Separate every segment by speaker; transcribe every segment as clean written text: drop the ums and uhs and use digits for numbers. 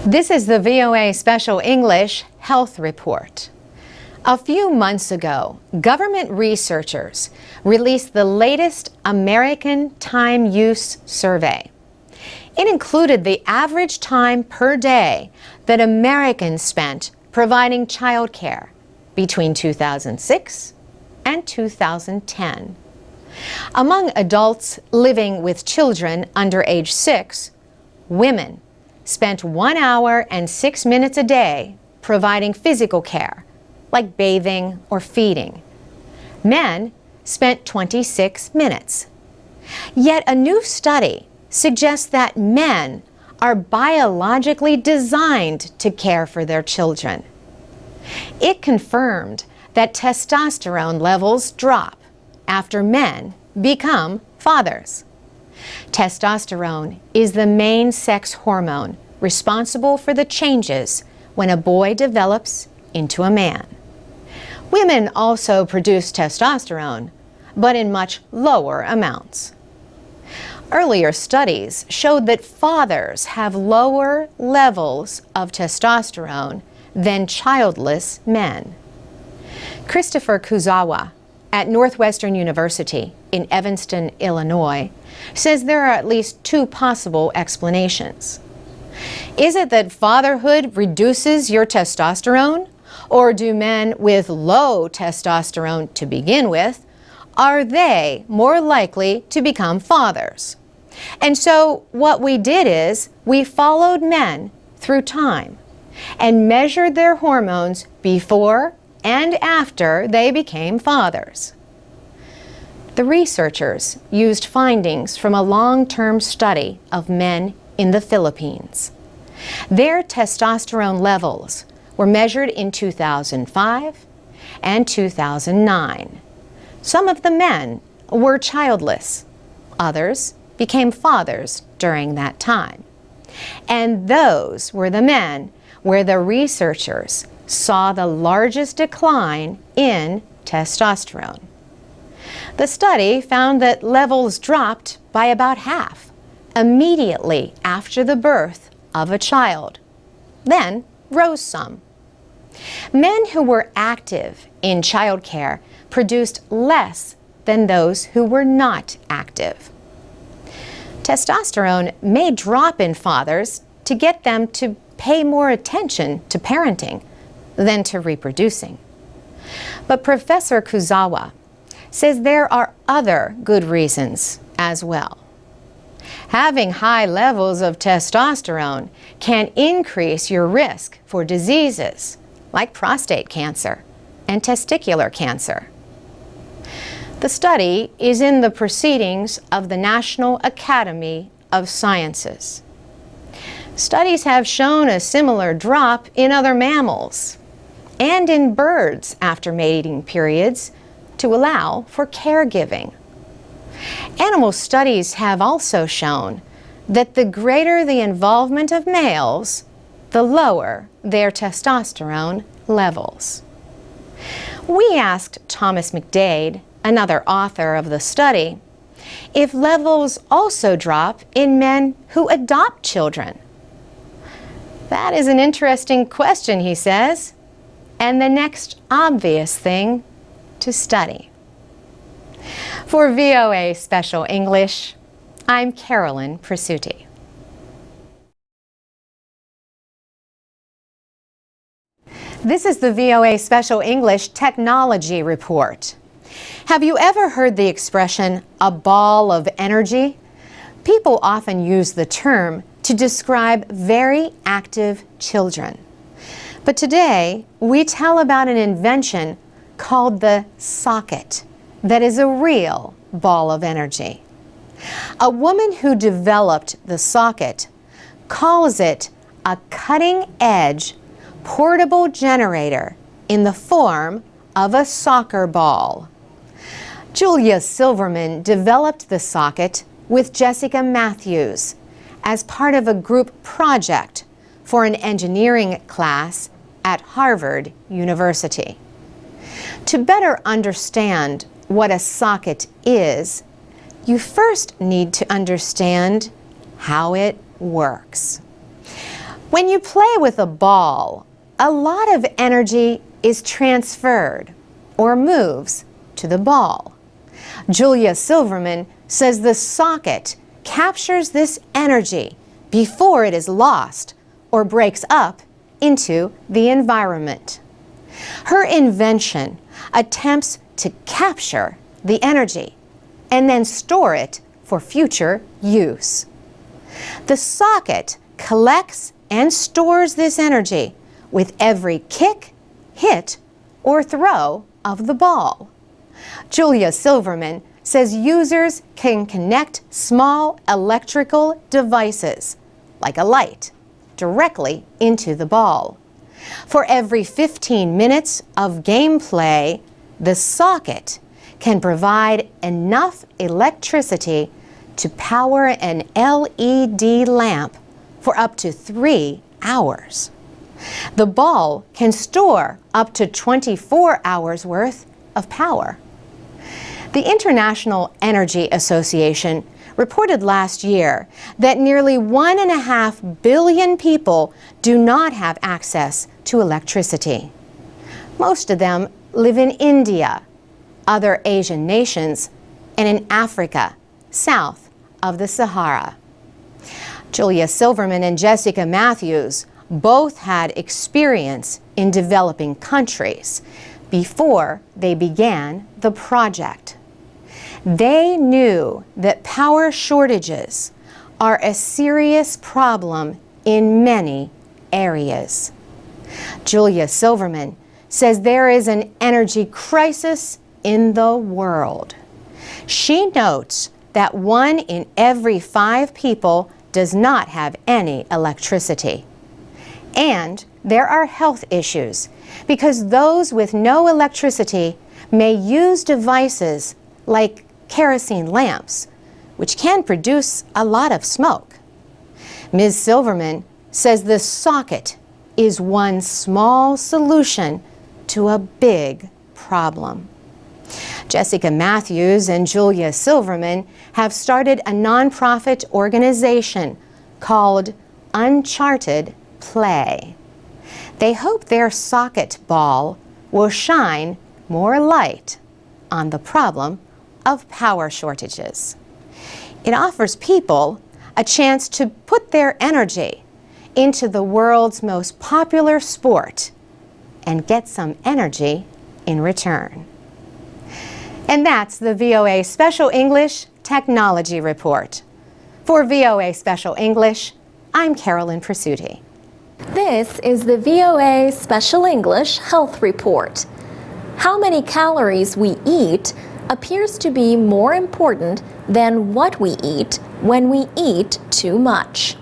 Speaker 1: This is the VOA Special English Health Report. A few months ago, government researchers released the latest American Time Use Survey. It included the average time per day that Americans spent providing childcare between 2006 and 2010. Among adults living with children under age 6, women spent 1 hour and 6 minutes a day providing physical care, like bathing or feeding. Men spent 26 minutes. Yet a new study suggests that men are biologically designed to care for their children. It confirmed that testosterone levels drop after men become fathers. Testosterone is the main sex hormone responsible for the changes when a boy develops into a man. Women also produce testosterone, but in much lower amounts. Earlier studies showed that fathers have lower levels of testosterone than childless men. Christopher Kuzawa at Northwestern University in Evanston, Illinois, says there are at least two possible explanations. Is it that fatherhood reduces your testosterone? Or do men with low testosterone to begin with, are they more likely to become fathers? And so what we did is we followed men through time and measured their hormones before and after they became fathers. The researchers used findings from a long-term study of men in the Philippines. Their testosterone levels were measured in 2005 and 2009. Some of the men were childless. Others became fathers during that time. And those were the men where the researchers saw the largest decline in testosterone. The study found that levels dropped by about half immediately after the birth of a child, then rose some. Men who were active in childcare produced less than those who were not active. Testosterone may drop in fathers to get them to pay more attention to parenting than to reproducing. But Professor Kuzawa says there are other good reasons as well. Having high levels of testosterone can increase your risk for diseases like prostate cancer and testicular cancer. The study is in the proceedings of the National Academy of Sciences. Studies have shown a similar drop in other mammals and in birds after mating periods to allow for caregiving. Animal studies have also shown that the greater the involvement of males, the lower their testosterone levels. We asked Thomas McDade, another author of the study, if levels also drop in men who adopt children. That is an interesting question, he says, and the next obvious thing to study. For VOA Special English, I'm Carolyn Presutti. This is the VOA Special English Technology Report. Have you ever heard the expression, a ball of energy? People often use the term to describe very active children. But today, we tell about an invention called the socket that is a real ball of energy. A woman who developed the socket calls it a cutting-edge portable generator in the form of a soccer ball. Julia Silverman developed the socket with Jessica Matthews as part of a group project for an engineering class at Harvard University. To better understand what a socket is, you first need to understand how it works. When you play with a ball, a lot of energy is transferred or moves to the ball. Julia Silverman says the socket captures this energy before it is lost or breaks up into the environment. Her invention attempts to capture the energy and then store it for future use. The socket collects and stores this energy with every kick, hit, or throw of the ball. Julia Silverman says users can connect small electrical devices, like a light, directly into the ball. For every 15 minutes of gameplay, the socket can provide enough electricity to power an LED lamp for up to 3 hours. The ball can store up to 24 hours worth of power. The International Energy Association reported last year that nearly 1.5 billion people do not have access to electricity. Most of them live in India, other Asian nations, and in Africa, south of the Sahara. Julia Silverman and Jessica Matthews both had experience in developing countries before they began the project. They knew that power shortages are a serious problem in many areas. Julia Silverman says there is an energy crisis in the world. She notes that 1 in every 5 people does not have any electricity. And there are health issues because those with no electricity may use devices like kerosene lamps, which can produce a lot of smoke. Ms. Silverman says the socket is one small solution to a big problem. Jessica Matthews and Julia Silverman have started a nonprofit organization called Uncharted Play. They hope their socket ball will shine more light on the problem of power shortages. It offers people a chance to put their energy into the world's most popular sport and get some energy in return. And that's the VOA Special English Technology Report. For VOA Special English, I'm Carolyn Presutti.
Speaker 2: This is the VOA Special English Health Report. How many calories we eat appears to be more important than what we eat when we eat too much.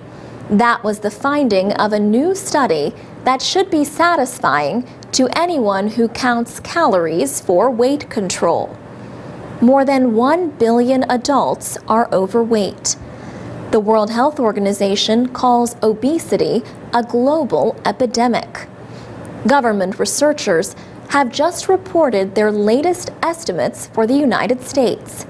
Speaker 2: That was the finding of a new study that should be satisfying to anyone who counts calories for weight control. More than 1 billion adults are overweight. The World Health Organization calls obesity a global epidemic. Government researchers have just reported their latest estimates for the United States.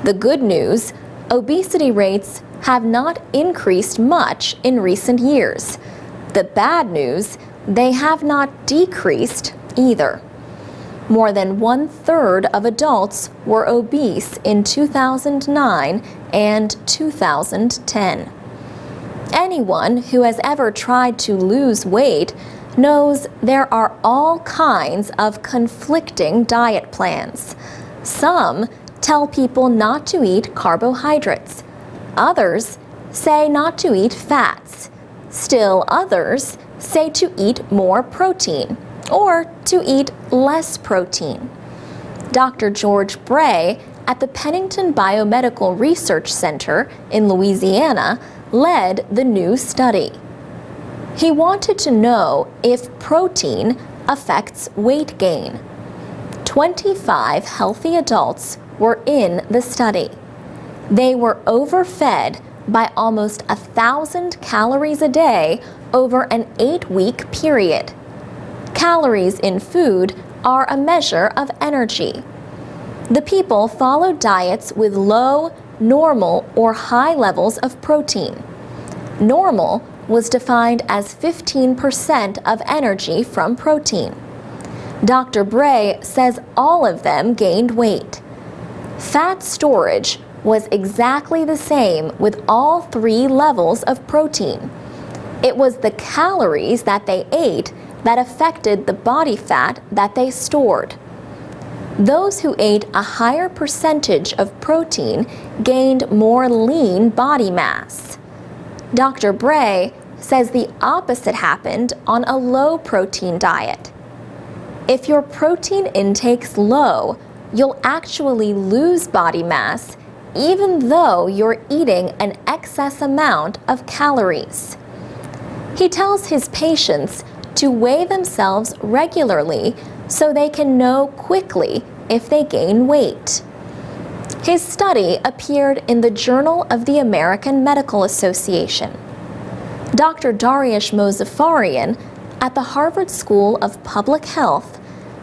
Speaker 2: The good news, obesity rates have not increased much in recent years. The bad news, they have not decreased either. More than 1/3 of adults were obese in 2009 and 2010. Anyone who has ever tried to lose weight knows there are all kinds of conflicting diet plans. Some tell people not to eat carbohydrates. Others say not to eat fats. Still others say to eat more protein or to eat less protein. Dr. George Bray at the Pennington Biomedical Research Center in Louisiana led the new study. He wanted to know if protein affects weight gain. 25 healthy adults were in the study. They were overfed by almost 1,000 calories a day over an 8-week period. Calories in food are a measure of energy. The people followed diets with low, normal, or high levels of protein. Normal was defined as 15% of energy from protein. Dr. Bray says all of them gained weight. Fat storage was exactly the same with all 3 levels of protein. It was the calories that they ate that affected the body fat that they stored. Those who ate a higher percentage of protein gained more lean body mass. Dr. Bray says the opposite happened on a low-protein diet. If your protein intake's low, you'll actually lose body mass even though you're eating an excess amount of calories. He tells his patients to weigh themselves regularly so they can know quickly if they gain weight. His study appeared in the Journal of the American Medical Association. Dr. Dariush Mozaffarian at the Harvard School of Public Health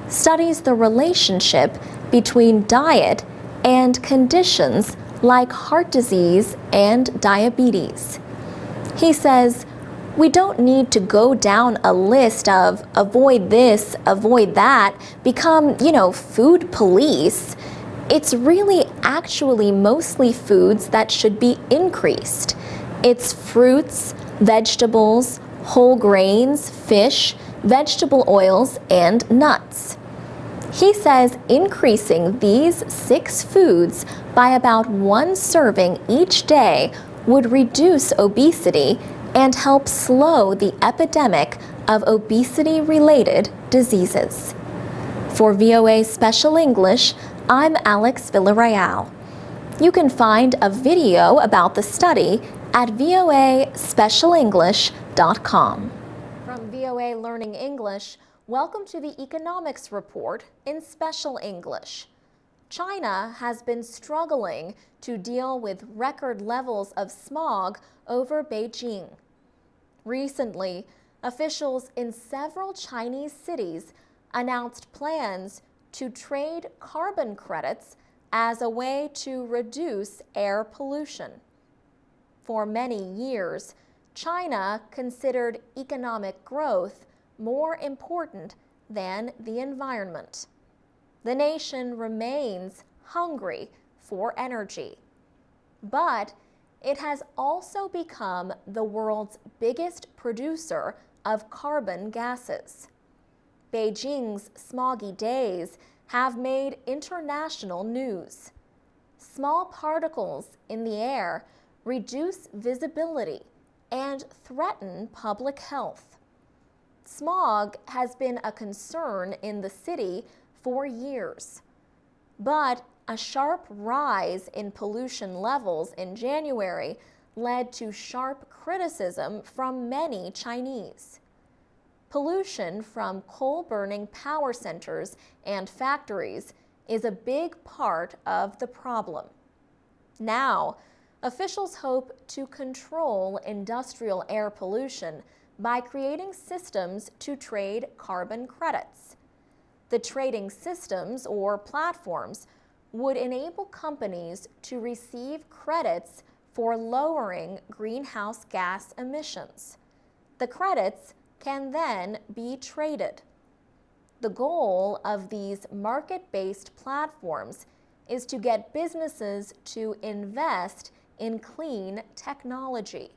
Speaker 2: studies the relationship between diet and conditions like heart disease and diabetes. He says, we don't need to go down a list of avoid this, avoid that, become, food police. It's really actually mostly foods that should be increased. It's fruits, vegetables, whole grains, fish, vegetable oils, and nuts. He says increasing these 6 foods by about 1 serving each day would reduce obesity and help slow the epidemic of obesity-related diseases. For VOA Special English, I'm Alex Villarreal. You can find a video about the study at voaspecialenglish.com. From VOA Learning English, welcome to the Economics Report in Special English. China has been struggling to deal with record levels of smog over Beijing. Recently, officials in several Chinese cities announced plans to trade carbon credits as a way to reduce air pollution. For many years, China considered economic growth more important than the environment. The nation remains hungry for energy, but it has also become the world's biggest producer of carbon gases. Beijing's smoggy days have made international news. Small particles in the air reduce visibility and threaten public health. Smog has been a concern in the city for years, but a sharp rise in pollution levels in January led to sharp criticism from many Chinese. Pollution from coal-burning power centers and factories is a big part of the problem. Now, officials hope to control industrial air pollution by creating systems to trade carbon credits. The trading systems or platforms would enable companies to receive credits for lowering greenhouse gas emissions. The credits can then be traded. The goal of these market-based platforms is to get businesses to invest in clean technology.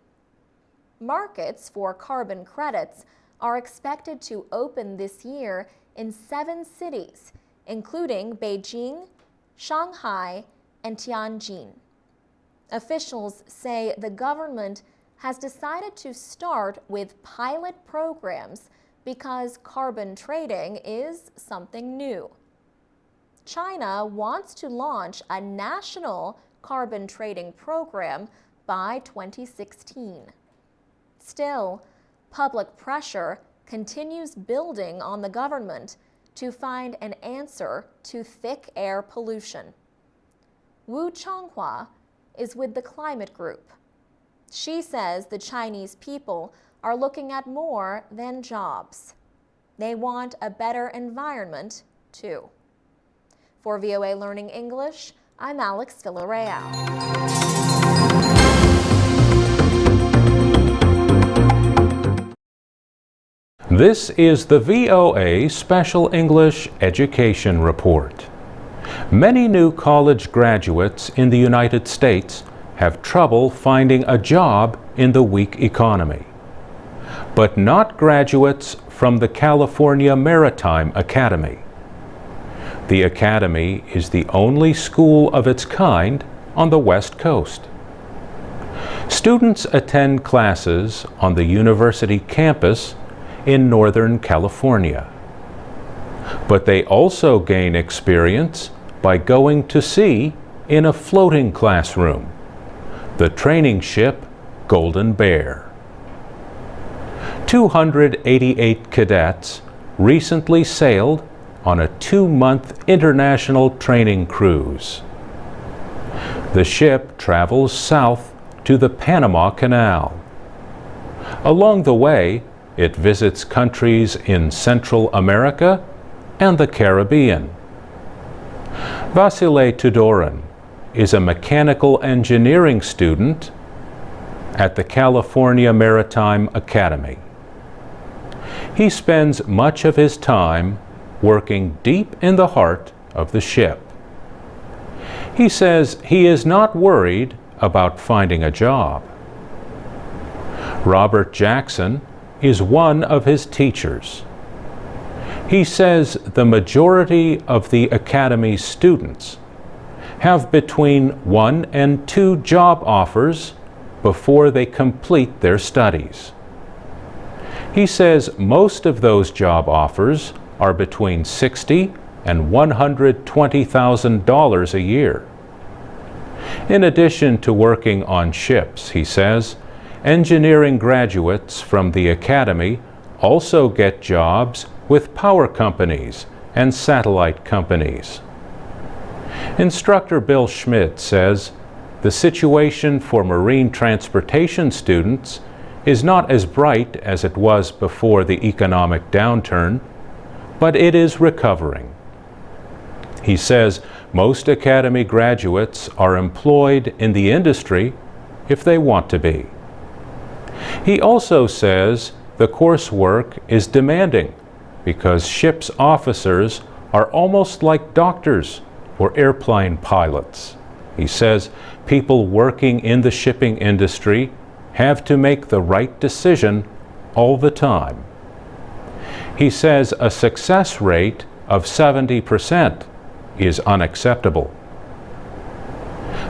Speaker 2: Markets for carbon credits are expected to open this year in 7 cities, including Beijing, Shanghai, and Tianjin. Officials say the government has decided to start with pilot programs because carbon trading is something new. China wants to launch a national carbon trading program by 2016. Still, public pressure continues building on the government to find an answer to thick air pollution. Wu Changhua is with the Climate Group. She says the Chinese people are looking at more than jobs. They want a better environment, too. For VOA Learning English, I'm Alex Villarreal.
Speaker 3: This is the VOA Special English Education Report. Many new college graduates in the United States have trouble finding a job in the weak economy. But not graduates from the California Maritime Academy. The Academy is the only school of its kind on the West Coast. Students attend classes on the university campus in Northern California. But they also gain experience by going to sea in a floating classroom, the training ship Golden Bear. 288 cadets recently sailed on a 2-month international training cruise. The ship travels south to the Panama Canal. Along the way, it visits countries in Central America and the Caribbean. Vasile Tudoran is a mechanical engineering student at the California Maritime Academy. He spends much of his time working deep in the heart of the ship. He says he is not worried about finding a job. Robert Jackson is one of his teachers. He says the majority of the Academy's students have between 1 and 2 job offers before they complete their studies. He says most of those job offers are between $60,000 and $120,000 a year. In addition to working on ships, he says, engineering graduates from the Academy also get jobs with power companies and satellite companies. Instructor Bill Schmidt says the situation for marine transportation students is not as bright as it was before the economic downturn, but it is recovering. He says most Academy graduates are employed in the industry if they want to be. He also says the coursework is demanding because ship's officers are almost like doctors or airplane pilots. He says people working in the shipping industry have to make the right decision all the time. He says a success rate of 70% is unacceptable.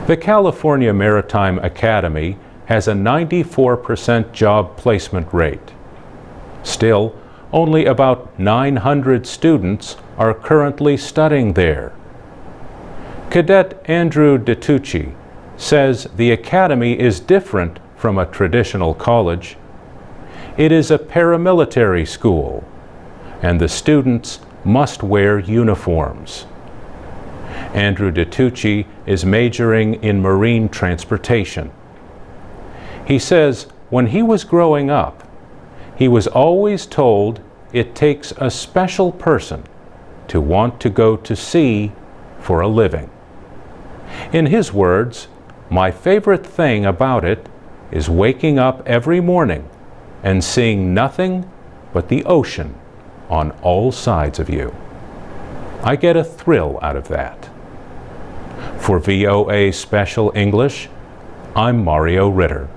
Speaker 3: The California Maritime Academy has a 94% job placement rate. Still, only about 900 students are currently studying there. Cadet Andrew DeTucci says the Academy is different from a traditional college. It is a paramilitary school, and the students must wear uniforms. Andrew DeTucci is majoring in marine transportation. He says when he was growing up, he was always told it takes a special person to want to go to sea for a living. In his words, my favorite thing about it is waking up every morning and seeing nothing but the ocean on all sides of you. I get a thrill out of that. For VOA Special English, I'm Mario Ritter.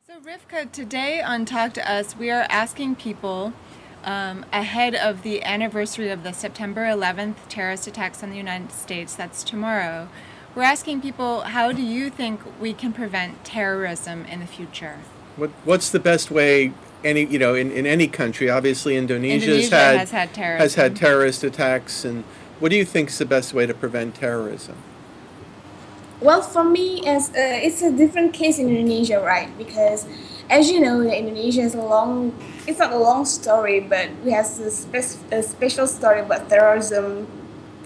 Speaker 4: So Rivka, today on Talk to Us, we are asking people ahead of the anniversary of the September 11th terrorist attacks on the United States, that's tomorrow, we're asking people, how do you think we can prevent terrorism in the future?
Speaker 5: What's the best way? In any country, obviously Indonesia
Speaker 4: has had terrorism.
Speaker 5: Has had terrorist attacks, and what do you think is the best way to prevent terrorism?
Speaker 6: Well, for me, it's a different case in Indonesia, right? Because, as you know, Indonesia is it's not a long story, but we have a special story about terrorism,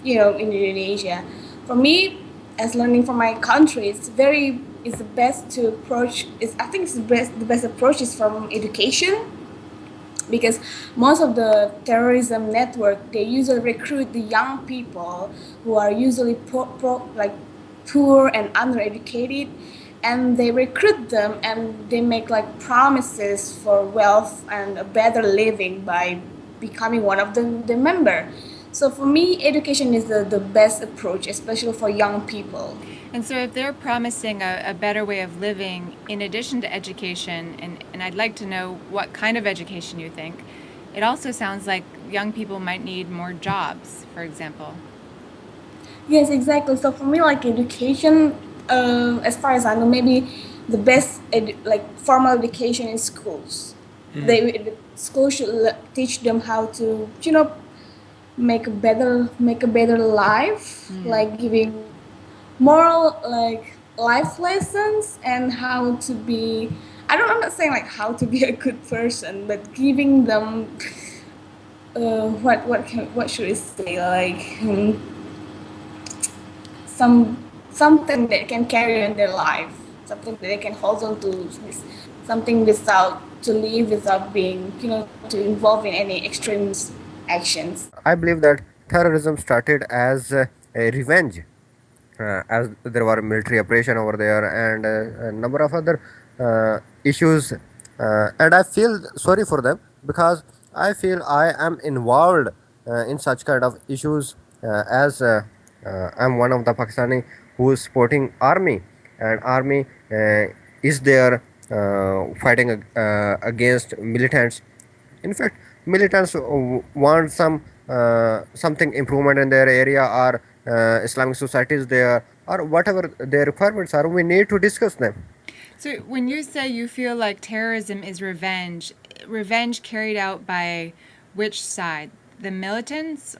Speaker 6: in Indonesia. For me, as learning from my country, it's the best to approach. I think the best approach is from education. because most of the terrorism network, they usually recruit the young people who are usually like poor and undereducated, and they recruit them and they make like promises for wealth and a better living by becoming one of the member. So for me, education is the best approach, especially for young people.
Speaker 4: And so if they're promising a better way of living in addition to education, and I'd like to know what kind of education you think, it also sounds like young people might need more jobs, for example.
Speaker 6: Yes, exactly. So for me, like education, as far as I know, maybe the best like formal education in schools. The school should teach them how to, make a better life, like giving moral like life lessons and how to be. I'm not saying like how to be a good person, but giving them what should I say, like something that can carry in their life, something that they can hold on to, something without to live without being, to involve in any extreme actions.
Speaker 7: I believe that terrorism started as a revenge, as there were military operation over there and a number of other issues, and I feel sorry for them because I feel I am involved in such kind of issues, as I'm one of the Pakistani who is supporting army, and army is there fighting against militants. In fact, militants want something improvement in their area, or Islamic societies there, or whatever their requirements are. We need to discuss them.
Speaker 4: So when you say you feel like terrorism is revenge carried out by which side? The militants?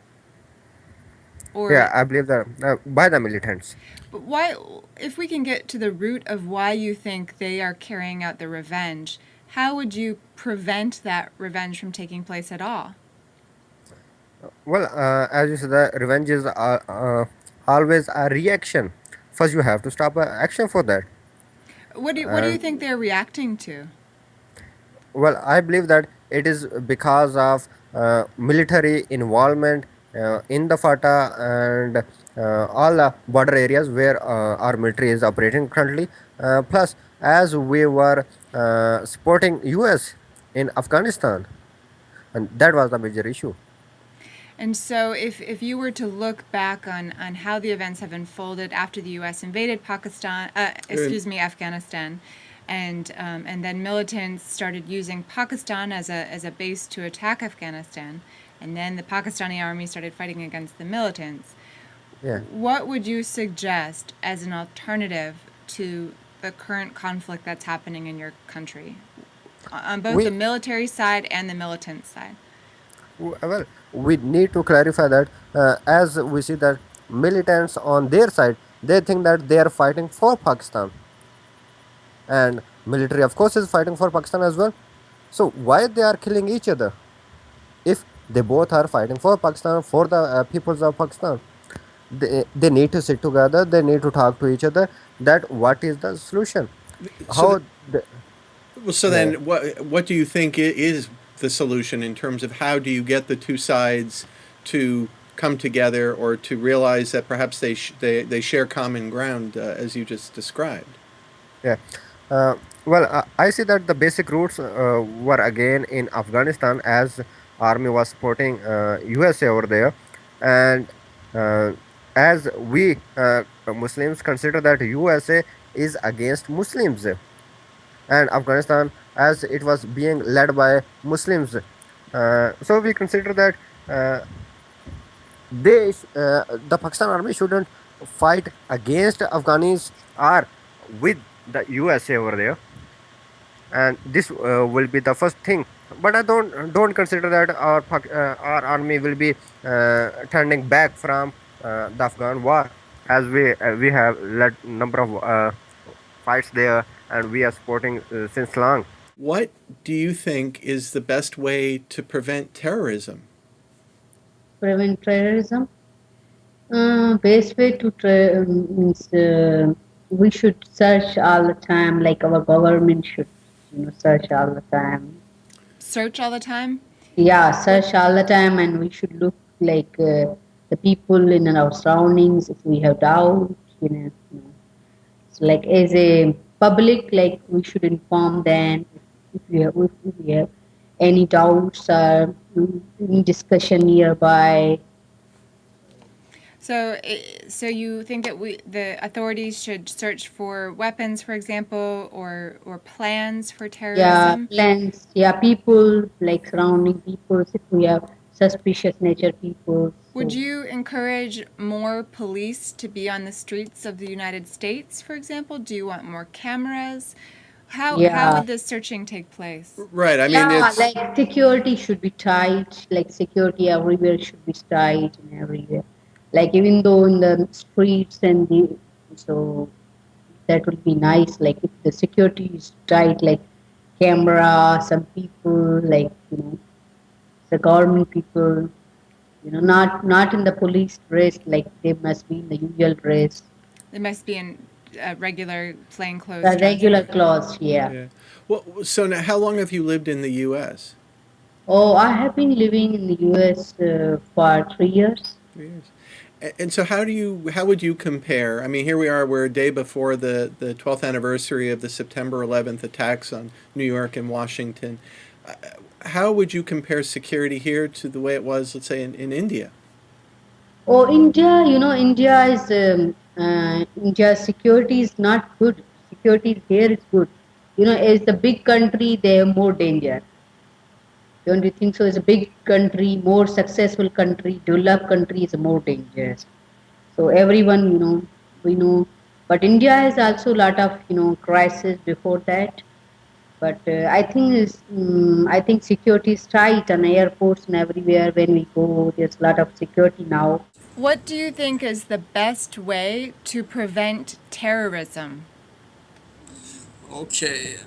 Speaker 4: Or
Speaker 7: Yeah, I believe that by the militants.
Speaker 4: but why, if we can get to the root of why you think they are carrying out the revenge, how would you prevent that revenge from taking place at all?
Speaker 7: Well, as you said, the revenge is always a reaction. First, you have to stop action for that.
Speaker 4: What do you think they're reacting to?
Speaker 7: Well, I believe that it is because of military involvement in the FATA and all the border areas where our military is operating currently. Plus, as we were supporting US in Afghanistan, and that was the major issue.
Speaker 4: And so if you were to look back on how the events have unfolded after the U.S. invaded Afghanistan, and then militants started using Pakistan as a base to attack Afghanistan, and then the Pakistani army started fighting against the militants,
Speaker 7: Yeah.
Speaker 4: what would you suggest as an alternative to the current conflict that's happening in your country, on both
Speaker 7: We
Speaker 4: the military side and the militant side?
Speaker 7: Well, we need to clarify that, as we see that militants on their side, they think that they are fighting for Pakistan, and military of course is fighting for Pakistan as well. So why they are killing each other if they both are fighting for Pakistan, for the peoples of Pakistan? They need to sit together, they need to talk to each other, that what is the solution,
Speaker 5: So,
Speaker 7: how the,
Speaker 5: well, so
Speaker 7: yeah.
Speaker 5: then, what do you think is the solution in terms of how do you get the two sides to come together, or to realize that perhaps they share common ground, as you just described?
Speaker 7: Yeah. Well, I see that the basic roots were again in Afghanistan, as army was supporting USA over there, and uh, as we Muslims consider that USA is against Muslims, and Afghanistan as it was being led by Muslims, so we consider that the Pakistan army shouldn't fight against Afghanis or with the USA over there, and this will be the first thing. But I don't consider that our army will be turning back from the Afghan war, as we have led number of fights there, and we are supporting since long.
Speaker 5: What do you think is the best way to prevent terrorism?
Speaker 8: Prevent terrorism. Best way to means we should search all the time. Like our government should, search all the time.
Speaker 4: search all the time?
Speaker 8: Yeah, search all the time, and we should look like the people in our surroundings. If we have doubt, so like as a public, like we should inform them if we have any doubts or any discussion nearby.
Speaker 4: So you think that the authorities should search for weapons, for example, or plans for
Speaker 8: Yeah,
Speaker 4: terrorism?
Speaker 8: plans. Yeah, people like surrounding people. If we have suspicious nature people,
Speaker 4: Would
Speaker 8: so
Speaker 4: you encourage more police to be on the streets of the United States, for example? Do you want more cameras? How
Speaker 8: yeah.
Speaker 4: would this searching take place?
Speaker 5: Right. I mean,
Speaker 8: Yeah,
Speaker 5: it's
Speaker 8: like security should be tight, like security everywhere should be tight and everywhere. Like even though in the streets and so that would be nice. Like if the security is tight, like camera, some people, like the government people, not in the police dress, like they must be in the usual dress,
Speaker 4: They must be in regular plainclothes
Speaker 8: the
Speaker 4: dress.
Speaker 8: regular clothes. Yeah.
Speaker 5: yeah. Well, so now, how long have you lived in the U.S.?
Speaker 8: Oh, I have been living in the U.S. For 3 years.
Speaker 5: 3 years. And so how would you compare? I mean, here we are, we're a day before the 12th anniversary of the September 11th attacks on New York and Washington. Uh, How would you compare security here to the way it was, let's say, in India?
Speaker 8: Oh, India, India's security is not good. Security here is good. As the big country, they have more danger. Don't you think so? As a big country, more successful country, developed country is more dangerous. So everyone, we know. But India has also a lot of, crisis before that. But I think security is tight on airports and everywhere when we go. There's a lot of security now.
Speaker 4: What do you think is the best way to prevent terrorism?
Speaker 9: Okay,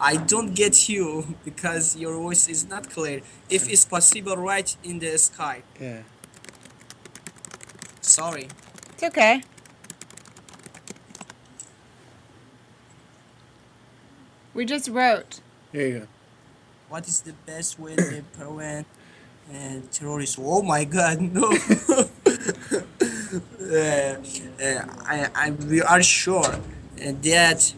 Speaker 9: I don't get you because your voice is not clear. If it's possible, right in the sky.
Speaker 5: Yeah.
Speaker 9: Sorry.
Speaker 4: It's okay. We just wrote.
Speaker 5: There you go.
Speaker 9: What is the best way to prevent terrorism? Oh my God, no. We are sure that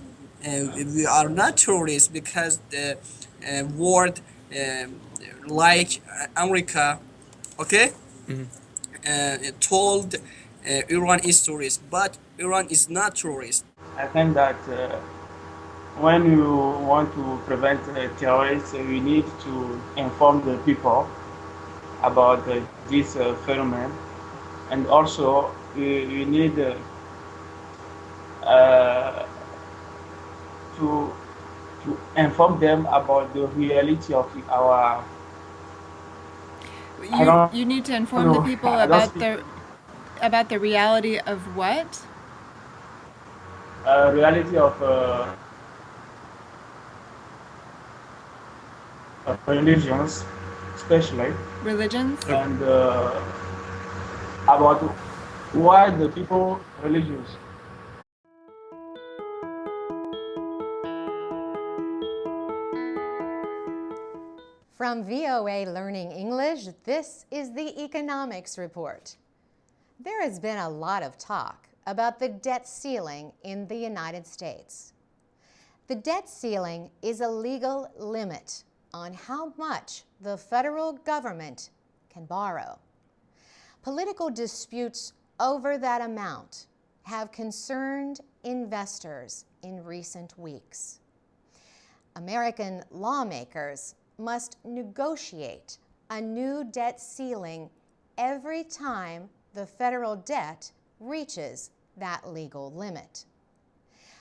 Speaker 9: we are not terrorists because the world like America, okay, told Iran is terrorist, but Iran is not terrorist.
Speaker 10: I think that when you want to prevent terrorists, you need to inform the people about this phenomenon, and also you need to inform them about the reality of our.
Speaker 4: You need to inform the people about the reality of what?
Speaker 10: Reality of religions, especially,
Speaker 4: Religions?
Speaker 10: and about why the people religious.
Speaker 1: From VOA Learning English, this is the Economics Report. There has been a lot of talk about the debt ceiling in the United States. The debt ceiling is a legal limit on how much the federal government can borrow. Political disputes over that amount have concerned investors in recent weeks. American lawmakers must negotiate a new debt ceiling every time the federal debt reaches that legal limit.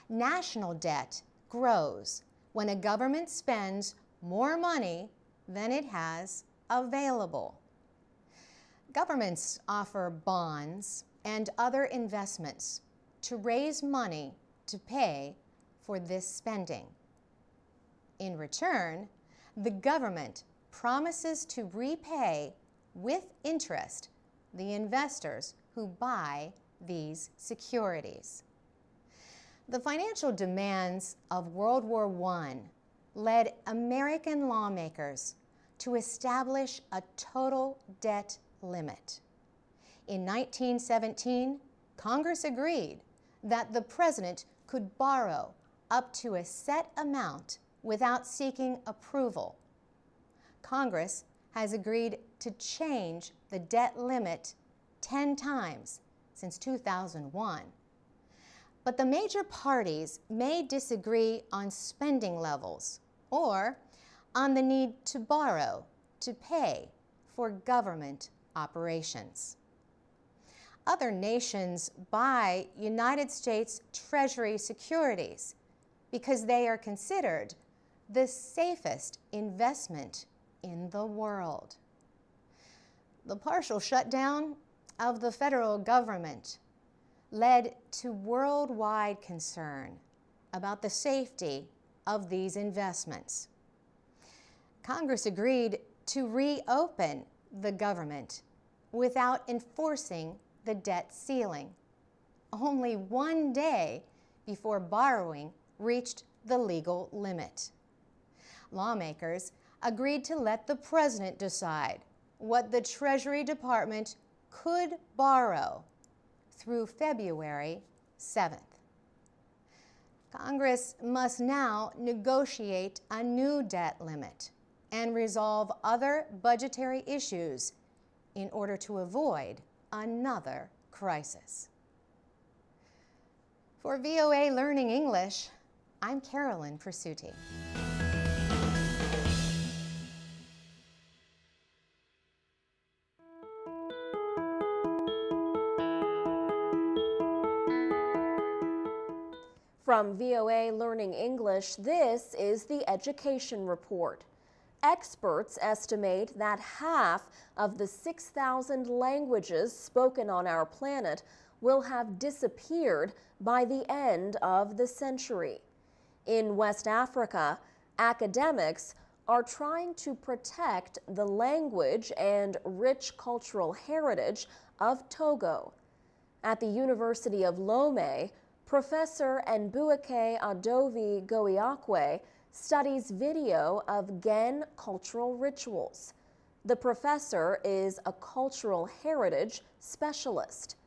Speaker 1: National debt grows when a government spends more money than it has available. Governments offer bonds and other investments to raise money to pay for this spending. In return, the government promises to repay with interest the investors who buy these securities. The financial demands of World War I led American lawmakers to establish a total debt limit. In 1917, Congress agreed that the president could borrow up to a set amount without seeking approval. Congress has agreed to change the debt limit 10 times since 2001. But the major parties may disagree on spending levels or on the need to borrow to pay for government operations. Other nations buy United States Treasury securities because they are considered the safest investment in the world. The partial shutdown of the federal government led to worldwide concern about the safety of these investments. Congress agreed to reopen the government without enforcing the debt ceiling, only one day before borrowing reached the legal limit. Lawmakers agreed to let the president decide what the Treasury Department could borrow through February 7th. Congress must now negotiate a new debt limit and resolve other budgetary issues in order to avoid another crisis. For VOA Learning English, I'm Carolyn Persutti.
Speaker 2: From VOA Learning English, this is the Education Report. Experts estimate that half of the 6,000 languages spoken on our planet will have disappeared by the end of the century. In West Africa, academics are trying to protect the language and rich cultural heritage of Togo. At the University of Lomé, Professor Nbueke Adovi Goiakwe studies video of Gen cultural rituals. The professor is a cultural heritage specialist.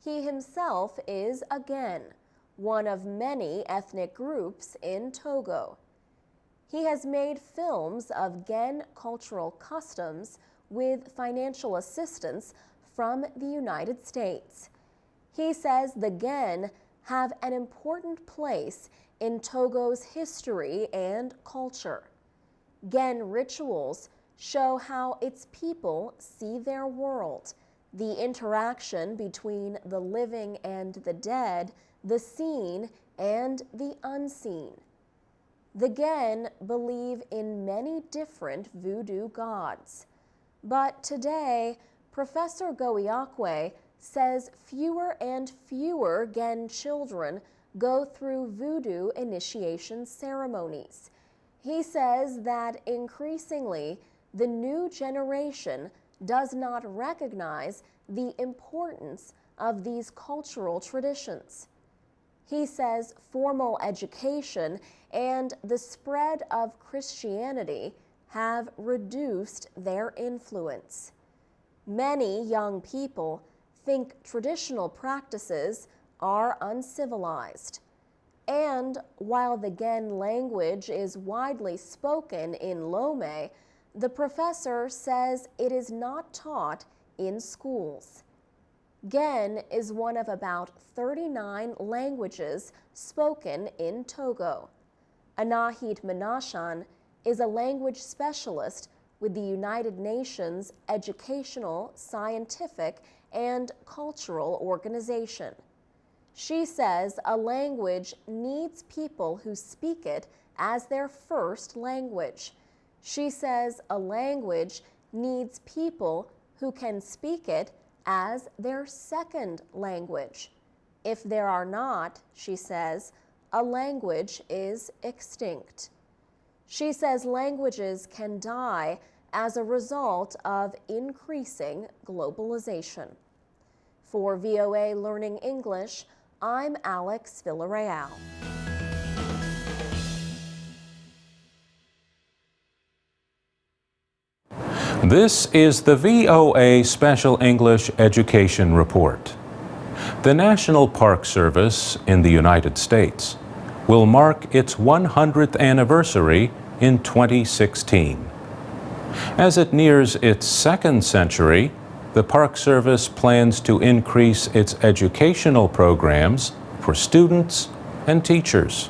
Speaker 2: He himself is a Gen, one of many ethnic groups in Togo. He has made films of Gen cultural customs with financial assistance from the United States. He says the Gen have an important place in Togo's history and culture. Gen rituals show how its people see their world, the interaction between the living and the dead, the seen and the unseen. The Gen believe in many different voodoo gods. But today, Professor Goiakwe says fewer and fewer Gen children go through voodoo initiation ceremonies. He says that increasingly, the new generation does not recognize the importance of these cultural traditions. He says formal education and the spread of Christianity have reduced their influence. Many young people think traditional practices are uncivilized. And while the Gen language is widely spoken in Lomé, the professor says it is not taught in schools. Gen is one of about 39 languages spoken in Togo. Anahit Menashan is a language specialist with the United Nations Educational, Scientific, and Cultural Organization. She says a language needs people who speak it as their first language. She says a language needs people who can speak it as their second language. If there are not, she says, a language is extinct. She says languages can die as a result of increasing globalization. For VOA Learning English, I'm Alex Villarreal.
Speaker 3: This is the VOA Special English Education Report. The National Park Service in the United States will mark its 100th anniversary in 2016. As it nears its second century, the Park Service plans to increase its educational programs for students and teachers.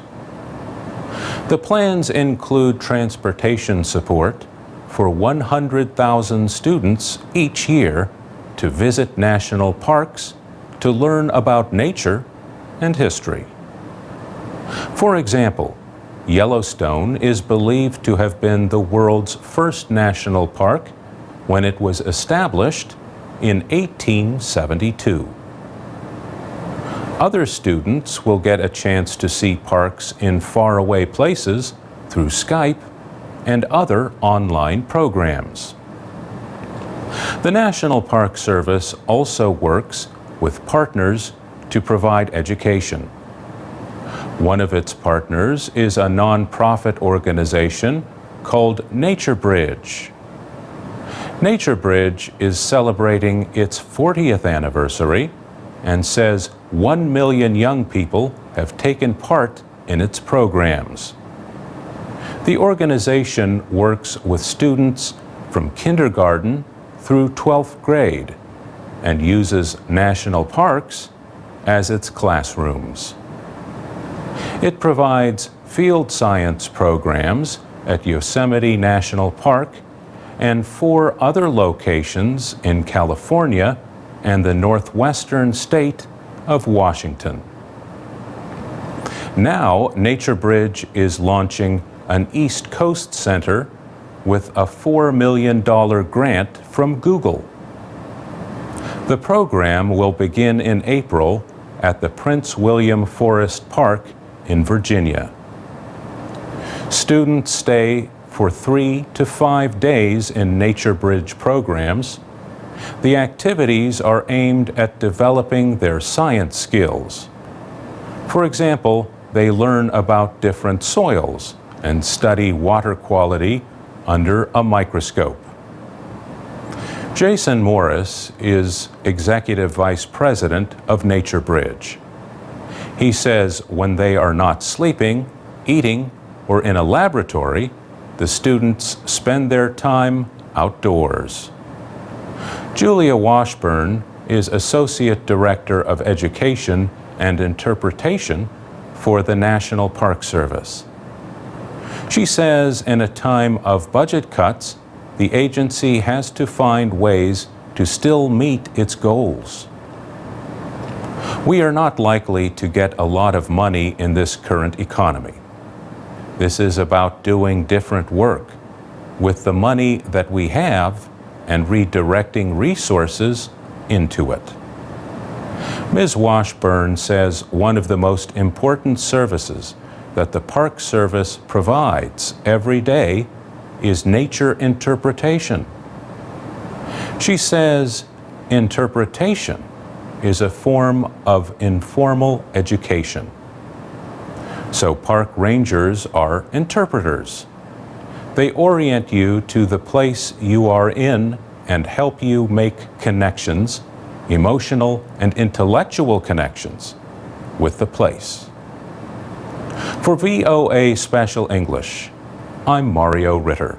Speaker 3: The plans include transportation support for 100,000 students each year to visit national parks to learn about nature and history. For example, Yellowstone is believed to have been the world's first national park when it was established in 1872. Other students will get a chance to see parks in faraway places through Skype and other online programs. The National Park Service also works with partners to provide education. One of its partners is a nonprofit organization called NatureBridge. NatureBridge is celebrating its 40th anniversary and says 1 million young people have taken part in its programs. The organization works with students from kindergarten through 12th grade and uses national parks as its classrooms. It provides field science programs at Yosemite National Park and 4 other locations in California and the northwestern state of Washington. Now, NatureBridge is launching an East Coast Center with a $4 million grant from Google. The program will begin in April at the Prince William Forest Park in Virginia. Students stay for 3 to 5 days in NatureBridge programs. The activities are aimed at developing their science skills. For example, they learn about different soils and study water quality under a microscope. Jason Morris is Executive Vice President of NatureBridge. He says when they are not sleeping, eating, or in a laboratory, the students spend their time outdoors. Julia Washburn is Associate Director of Education and Interpretation for the National Park Service. She says in a time of budget cuts, the agency has to find ways to still meet its goals. We are not likely to get a lot of money in this current economy. This is about doing different work with the money that we have and redirecting resources into it. Ms. Washburn says one of the most important services that the Park Service provides every day is nature interpretation. She says interpretation is a form of informal education. So park rangers are interpreters. They orient you to the place you are in and help you make connections, emotional and intellectual connections, with the place. For VOA Special English, I'm Mario Ritter.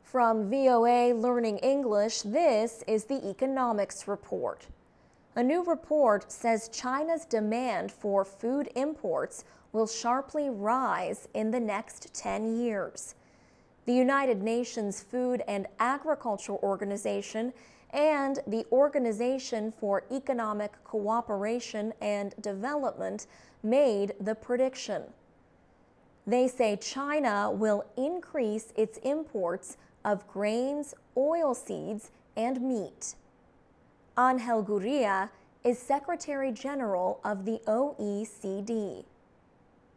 Speaker 2: From VOA Learning English, this is the Economics Report. A new report says China's demand for food imports will sharply rise in the next 10 years. The United Nations Food and Agriculture Organization and the Organization for Economic Cooperation and Development made the prediction. They say China will increase its imports of grains, oilseeds, and meat. Angel Gurria is Secretary General of the OECD.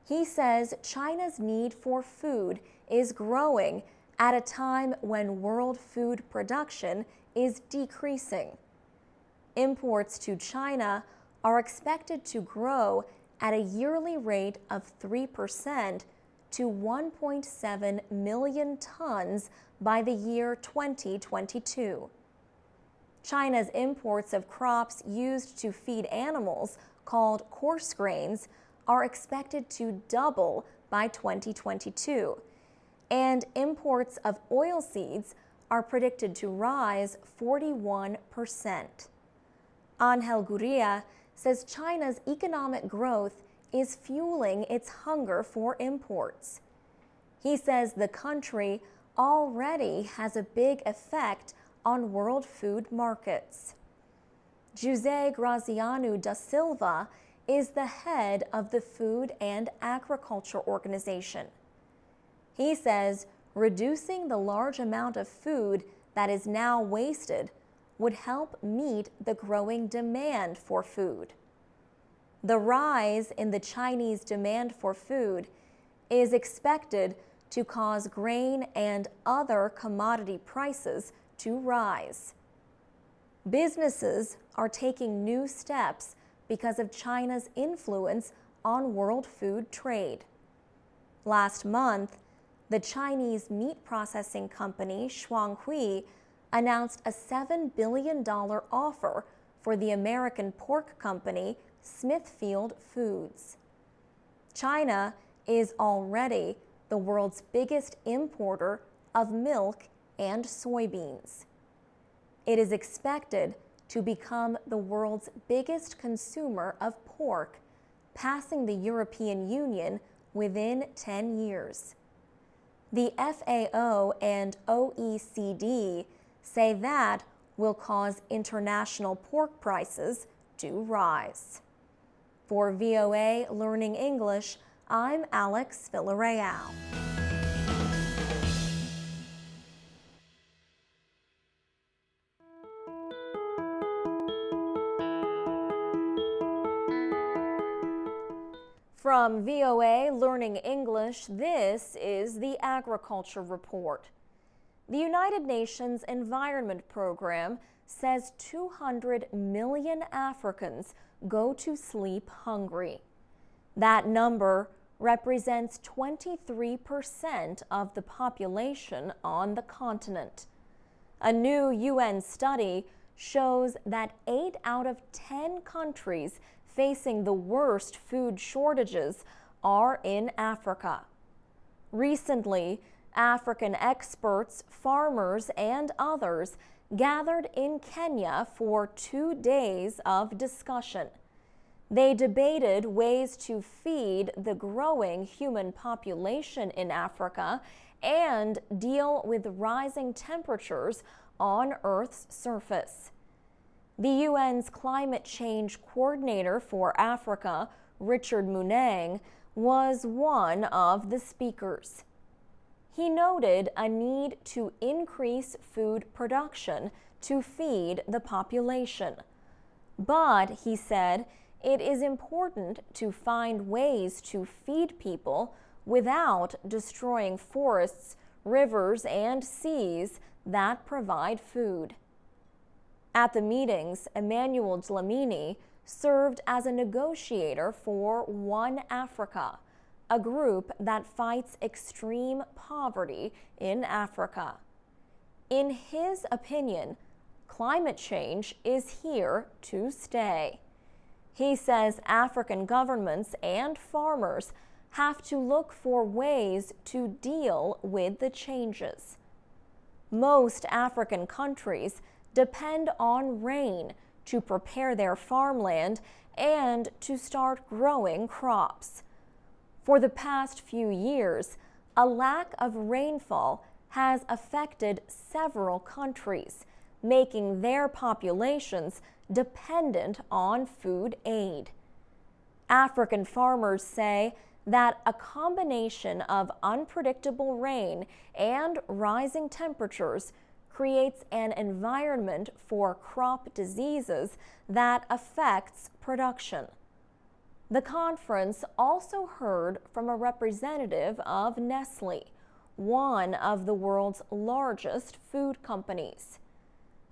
Speaker 2: He says China's need for food is growing at a time when world food production is decreasing. Imports to China are expected to grow at a yearly rate of 3% to 1.7 million tons by the year 2022. China's imports of crops used to feed animals, called coarse grains, are expected to double by 2022, and imports of oilseeds are predicted to rise 41%. Angel Gurria says China's economic growth is fueling its hunger for imports. He says the country already has a big effect on world food markets. José Graziano da Silva is the head of the Food and Agriculture Organization. He says reducing the large amount of food that is now wasted would help meet the growing demand for food. The rise in the Chinese demand for food is expected to cause grain and other commodity prices to rise. Businesses are taking new steps because of China's influence on world food trade. Last month, the Chinese meat processing company Shuanghui announced a $7 billion offer for the American pork company Smithfield Foods. China is already the world's biggest importer of milk and soybeans. It is expected to become the world's biggest consumer of pork, passing the European Union within 10 years. The FAO and OECD say that will cause international pork prices to rise. For VOA Learning English, I'm Alex Villarreal. From VOA Learning English, this is the Agriculture Report. The United Nations Environment Program says 200 million Africans go to sleep hungry. That number represents 23% of the population on the continent. A new UN study shows that 8 out of 10 countries facing the worst food shortages are in Africa. Recently, African experts, farmers, and others gathered in Kenya for 2 days of discussion. They debated ways to feed the growing human population in Africa and deal with rising temperatures on Earth's surface. The UN's climate change coordinator for Africa, Richard Muneng, was one of the speakers. He noted a need to increase food production to feed the population. But, he said, it is important to find ways to feed people without destroying forests, rivers, and seas that provide food. At the meetings, Emmanuel Dlamini served as a negotiator for One Africa, a group that fights extreme poverty in Africa. In his opinion, climate change is here to stay. He says African governments and farmers have to look for ways to deal with the changes. Most African countries depend on rain to prepare their farmland and to start growing crops. For the past few years, a lack of rainfall has affected several countries, making their populations dependent on food aid. African farmers say that a combination of unpredictable rain and rising temperatures creates an environment for crop diseases that affects production. The conference also heard from a representative of Nestle, one of the world's largest food companies.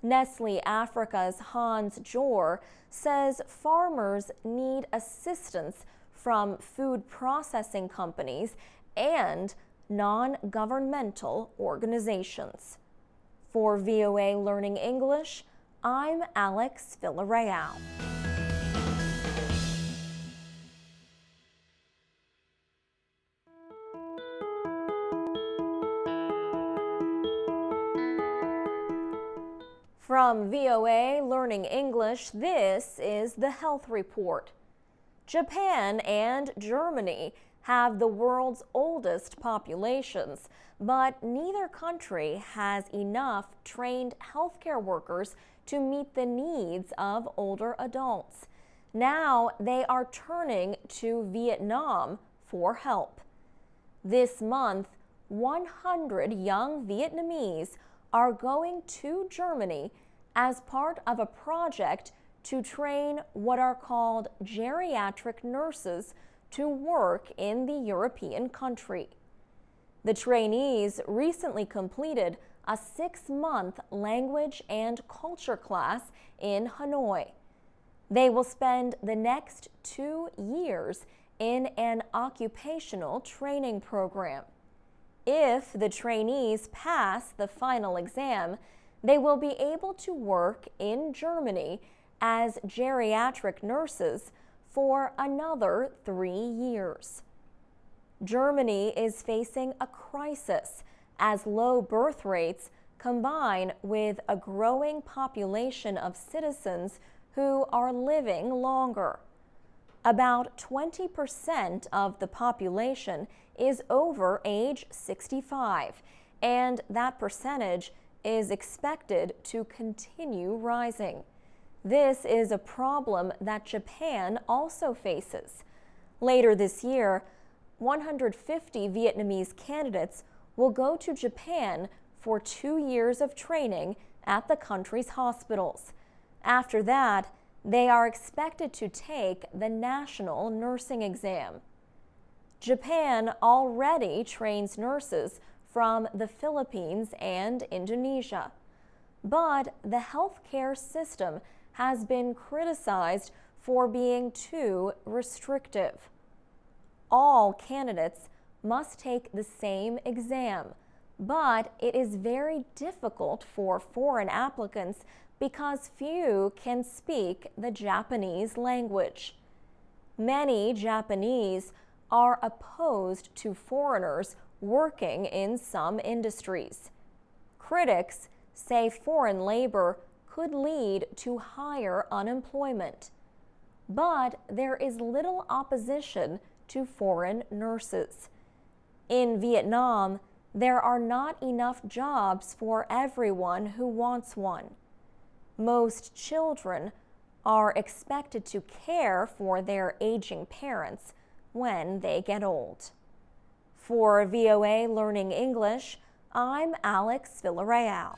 Speaker 2: Nestle Africa's Hans Jor says farmers need assistance from food processing companies and non-governmental organizations. For VOA Learning English, I'm Alex Villarreal. From VOA Learning English, this is the Health Report. Japan and Germany have the world's oldest populations, but neither country has enough trained healthcare workers to meet the needs of older adults. Now they are turning to Vietnam for help. This month, 100 young Vietnamese are going to Germany as part of a project to train what are called geriatric nurses to work in the European country. The trainees recently completed a 6-month language and culture class in Hanoi. They will spend the next 2 years in an occupational training program. If the trainees pass the final exam, they will be able to work in Germany as geriatric nurses for another 3 years. Germany is facing a crisis as low birth rates combine with a growing population of citizens who are living longer. About 20% of the population is over age 65, and that percentage is expected to continue rising. This is a problem that Japan also faces. Later this year, 150 Vietnamese candidates will go to Japan for 2 years of training at the country's hospitals. After that, they are expected to take the national nursing exam. Japan already trains nurses from the Philippines and Indonesia, but the healthcare system has been criticized for being too restrictive. All candidates must take the same exam, but it is very difficult for foreign applicants because few can speak the Japanese language. Many Japanese are opposed to foreigners working in some industries. Critics say foreign labor could lead to higher unemployment. But there is little opposition to foreign nurses. In Vietnam, there are not enough jobs for everyone who wants one. Most children are expected to care for their aging parents when they get old. For VOA Learning English, I'm Alex Villarreal.